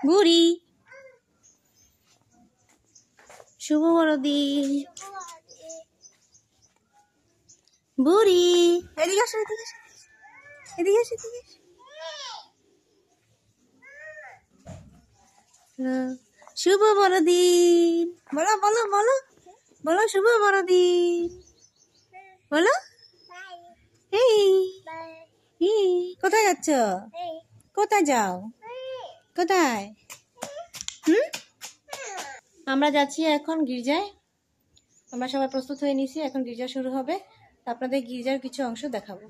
বুড়ি শুভ বড়দিন। বুড়ি এদিকে আসো, এদিকে আসো, এদিকে আসো, এদিকে আসো। শুভ বড়দিন বলো, বলো, বলো, বলো শুভ বড়দিন বলো। এই কোথায় যাচ্ছ? কোথায় যাও? কোথায়? আমরা যাচ্ছি এখন গির্জায়। আমরা সবাই প্রস্তুত হয়ে নিছি, এখন গির্জা শুরু হবে। আপনাদের গির্জার কিছু অংশ দেখাবো।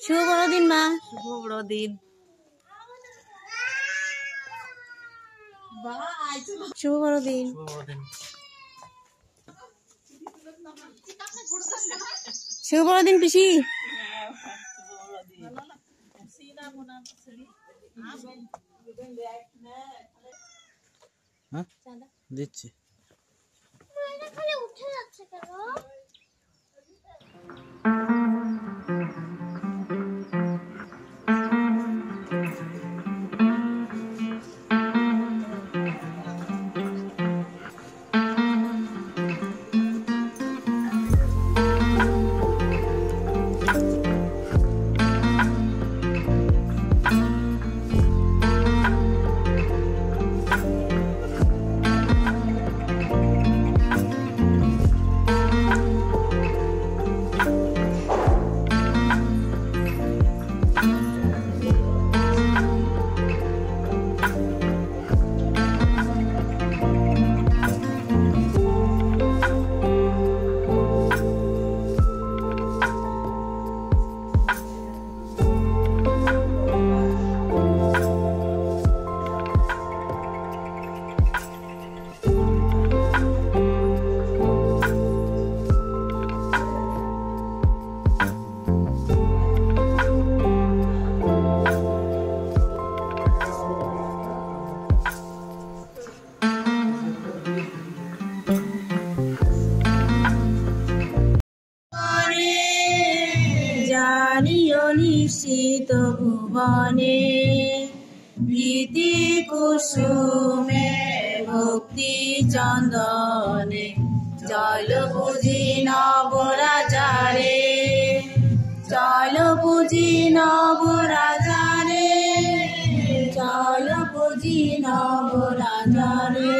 শুভ বড়দিন মা। শুভ বড়দিন। শুভ বড়দিন। শুভ বড়দিন পিসি। দিচ্ছি। জানিও নিশ্চিত ভুবনে ভীতি কুসুমে ভক্তি চন্দনে চল বুঝি নবরাজারে, চল বুঝি নবরাজারে, চল বুঝি নবরাজারে।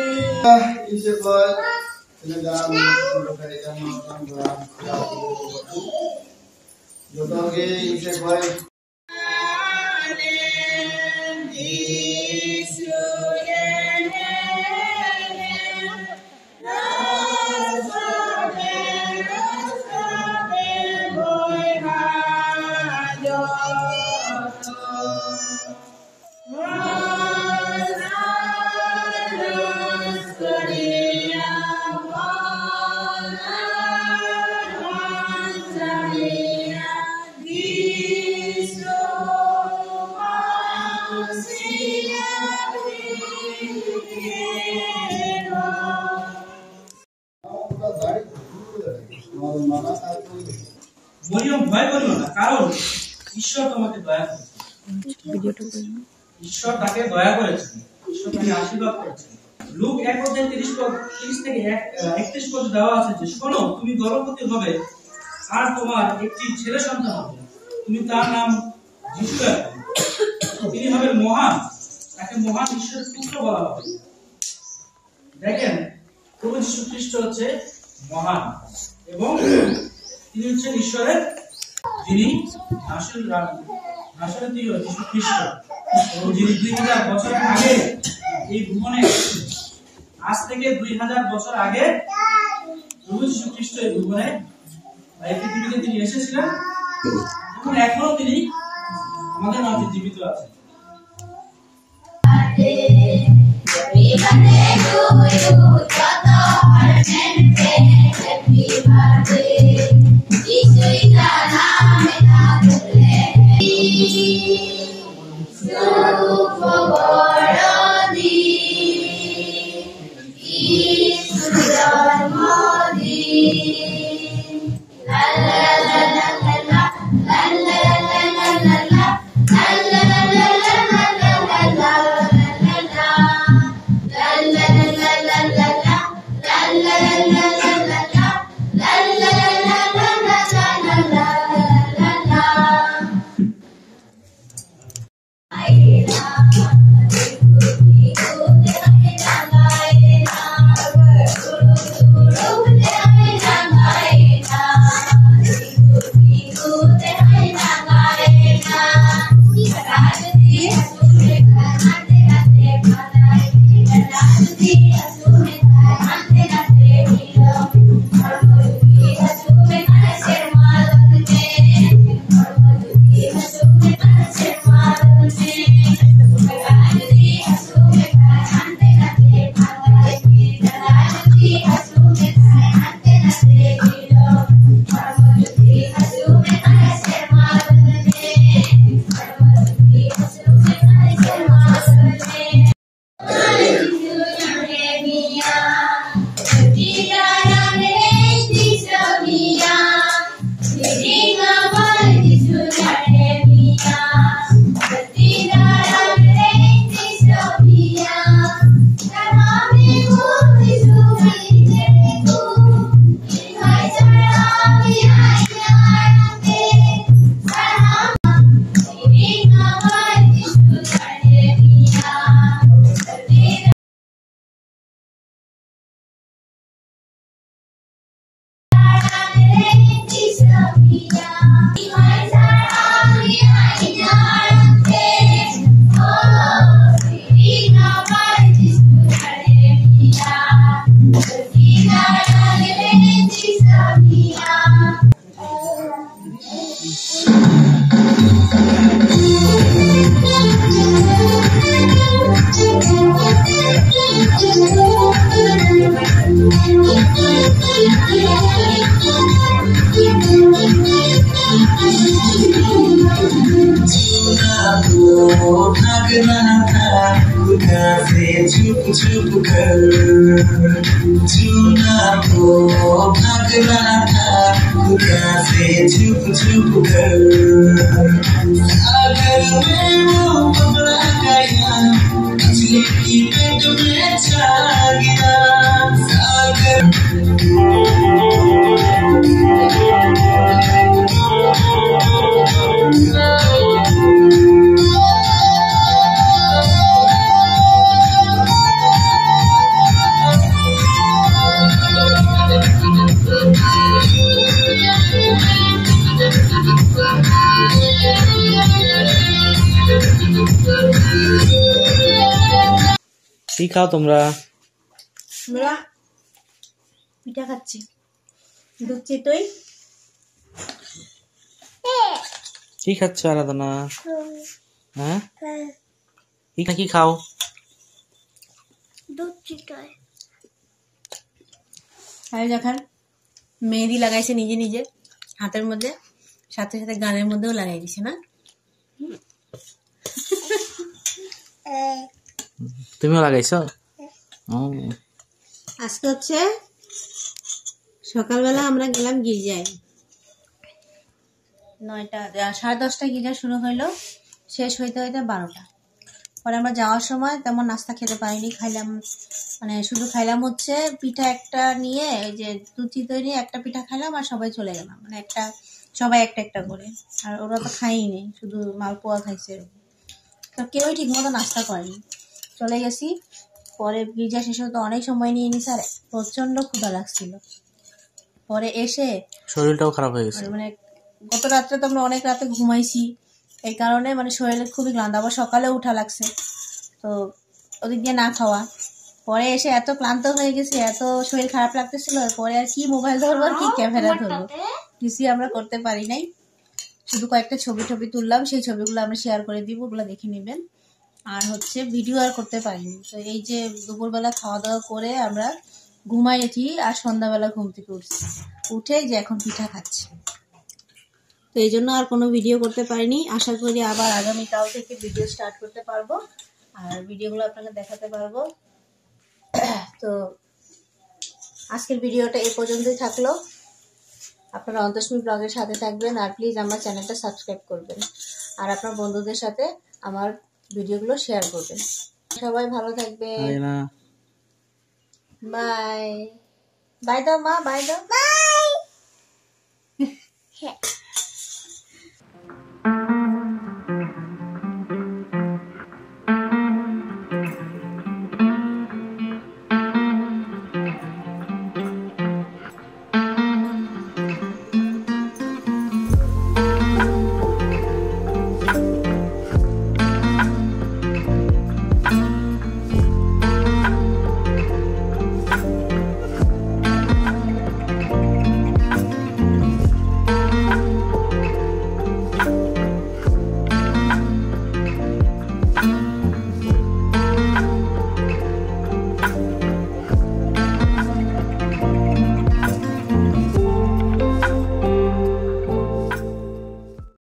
মরিয়ম ভয় করিও না, কারণ ঈশ্বর তোমাকে দয়া করেছেন। ঈশ্বর তাকে দয়া করেছেন, ঈশ্বর তাকে আশীর্বাদ করেছেন। লূক 1:30 থেকে 31 পর্যন্ত দেওয়া আছে যে, শোনো, তুমি গর্ভবতী হবে আর তোমার একটি ছেলে সন্তান হবে, তুমি তার নাম যিশু রাখবে। তিনি হবেন মহান, তাকে মহান ঈশ্বরের পুত্র বলা হবে। দেখেন, প্রভু যীশু খ্রিস্ট হচ্ছে মহান এবং তিনি হচ্ছেন ঈশ্বরের, যিনি নাসরীয় যীশু খ্রিস্ট, এবং যিনি 2000 বছর আগে এই ভুবনে, আজ থেকে 2000 বছর আগে প্রভু যীশু খ্রিস্ট এই ভুবনে এই পৃথিবীতে তিনি এসেছিলেন এবং এখনো তিনি আমাদের মাঝে জীবিত আছেন। भागना था खुदा से छुप छुप कर, चुना तो भागना था खुदा से छुप छुप कर। अगर मैं वो पकड़ा गया मछली की पेट में छा गया सागर। কি খাও তোমরা? আমরা পিঠা খাচ্ছি, দুধ চিতই। কি খাচ্ছ আরাধনা? হ্যাঁ কি খাও? দুধ চিতই। আর দেখান মেহেদি লাগাইছে নিজে নিজে হাতের মধ্যে, সাথে সাথে গানের মধ্যেও লাগাই দিছে না? তুমিও লাগাইছো? আজকে হচ্ছে সকালবেলা আমরা গেলাম গির্জায়, 9টা 10:30 গির্জা শুরু হইলো, শেষ হইতে হইতে 12টা। পরে আমরা যাওয়ার সময় তেমন নাস্তা খেতে পারিনি, খাইলাম মানে শুধু খাইলাম হচ্ছে পিঠা একটা নিয়ে, ওই যে দুধ চিতই নিয়ে একটা পিঠা খাইলাম আর সবাই চলে গেলাম, মানে সবাই একটা একটা করে। আর ওরা তো খাইনি, শুধু মালপোয়া খাইছে, তো কেউই ঠিক মতো নাস্তা করেনি, চলে গেছি। পরে গির্জা শেষ হতে অনেক সময় নিয়ে নিছে আর প্রচন্ড ক্ষুধা লাগছিল। পরে এসে শরীরটাও খারাপ হয়ে গেছে, মানে গত রাত্রে তো আমরা অনেক রাতে ঘুমাইছি, এই কারণে মানে শরীরে খুবই ক্লান্ত, আবার সকালে উঠা লাগছে, তো ওদিক দিয়ে না খাওয়া। পরে এসে এত ক্লান্ত হয়ে গেছে, এত শরীর খারাপ লাগতেছিল, পরে আর কি মোবাইল ধরবো আর কি ক্যামেরা ধরবো, কিছুই আমরা করতে পারি নাই। শুধু কয়েকটা ছবি তুললাম, সেই ছবিগুলো আমরা শেয়ার করে দিব, ওগুলো দেখে নেবেন। আর হচ্ছে ভিডিও আর করতে পারিনি। তো এই যে দুপুরবেলা খাওয়া দাওয়া করে আমরা ঘুমাইছি, আর সন্ধ্যাবেলা ঘুম থেকে উঠে যে এখন পিঠা খাচ্ছি, তো এই জন্য আর কোনো ভিডিও করতে পারিনি। আশা করি আবার আগামীকাল থেকে ভিডিও স্টার্ট করতে পারবো আর ভিডিওগুলো আপনাকে দেখাতে পারবো। তো আজকের ভিডিওটা এই পর্যন্তই থাকলো। আপনারা অন্তস্মি ব্লগের সাথে থাকবেন, আর প্লিজ আমার চ্যানেলটা সাবস্ক্রাইব করবেন, আর আপনার বন্ধুদের সাথে আমার ভিডিওগুলো শেয়ার করবেন। সবাই ভালো থাকবেন, বাই বাই দাও মা, বাই দাও।